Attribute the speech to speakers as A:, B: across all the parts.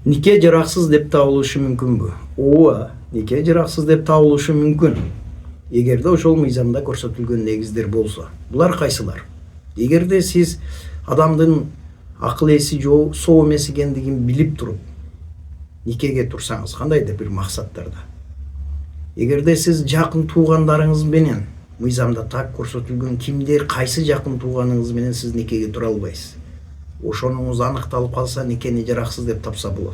A: Нике жараксыз деп табылышы мүмкүнбү? Ооба, нике жараксыз деп табылышы мүмкүн. Эгерде ошол мыйзамда көрсөтүлгөн негиздер болсо. Булар кайсылар? Эгерде сиз адамдын акыл эси жоо соо эмес экендигин билип туруп никеге турсаңыз, кандайдыр бир максаттарда. Эгерде сиз жакын туугандарыңыз менен мыйзамда так көрсөтүлгөн кимдер кайсы жакын тууганыңыз менен сиз никеге тура албайсыз. Ошонуңуз аныкталып калса, никени жараксыз деп тапса болот.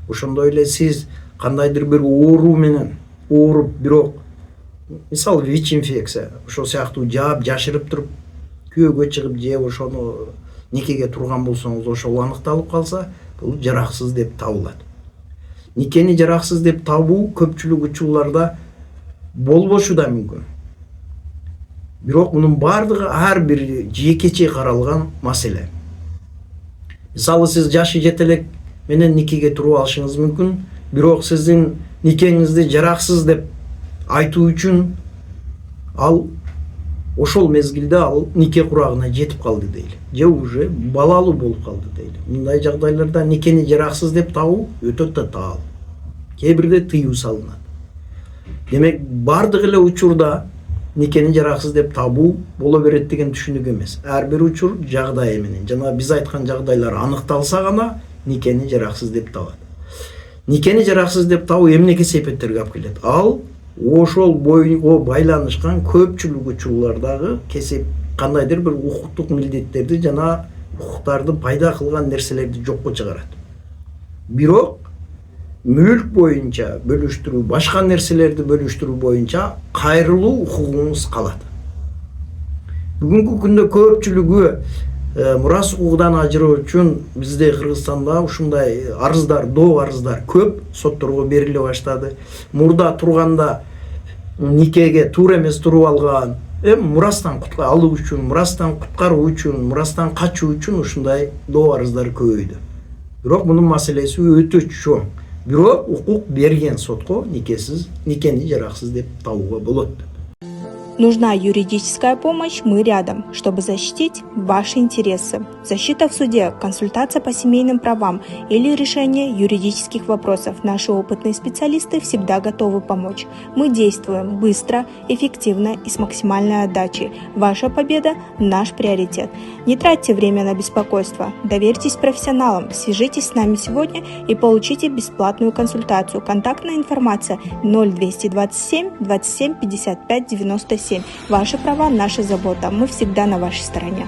A: Ошондой эле сиз кандайдыр бир оору менен ооруп, бирок мисалы ВИЧ-инфекция, ошол сыяктуу жаап жашырып туруп күйөөгө чыгып же ошону никеге турган болсоңуз, ошол аныкталып калса, бул жараксыз деп табылат. Никени жараксыз деп табуу көпчүлүк учурларда болбошу да мүмкүн. Бирок мунун бардыгы ар бир жекече каралган маселе. Мисалы сиз жашы жете элек менен никеге туруп алышыңыз мүмкүн, бирок сиздин никеңизди жараксыз деп айтуу үчүн ал ошол мезгилде ал нике курагына жетип калды дейли, же уже балалуу болуп калды дейли. Мындай жагдайларда никени жараксыз деп табуу өтө татаал. Кээ бирде тыюу салынат. Демек, бардык эле учурда никени жараксыз деп табуу боло берет деген түшүнүк эмес. Ар бир учур жагдайы менен, жана биз айткан жагдайлар аныкталса гана никени жараксыз деп табат. Никени жараксыз деп табуу эмнеге себептерге алып келет? Ал ошол бойго байланышкан көпчүлүк учурлардагы кесип кандайдыр бир укуктук милдеттерди жана укуктарды пайда кылган нерселерди жокко чыгарат. Бирок мүлк боюнча бөлүштүрүү, башка нерселерди бөлүштүрүү боюнча кайрылуу укугуңуз калат. Бүгүнкү күндө көпчүлүгү мурас укугунан ажыроо үчүн бизде Кыргызстанда ушундай арыздар, доо арыздар көп сотторго бериле баштады. Мурда турганда никеге туура эмес туруп алган, мурастан алуу үчүн, мурастан куткаруу үчүн, мурастан качуу үчүн ушундай доо арыздар көбөйдү. Бирок мунун маселеси өтө чоң. Бирок укук берген сотко никени жараксыз деп табууга болот.
B: Нужна юридическая помощь, мы рядом, чтобы защитить ваши интересы. Защита в суде, консультация по семейным правам или решение юридических вопросов. Наши опытные специалисты всегда готовы помочь. Мы действуем быстро, эффективно и с максимальной отдачей. Ваша победа – наш приоритет. Не тратьте время на беспокойство. Доверьтесь профессионалам. Свяжитесь с нами сегодня и получите бесплатную консультацию. Контактная информация 0227 27 55 97. Ваши права – наша забота. Мы всегда на вашей стороне.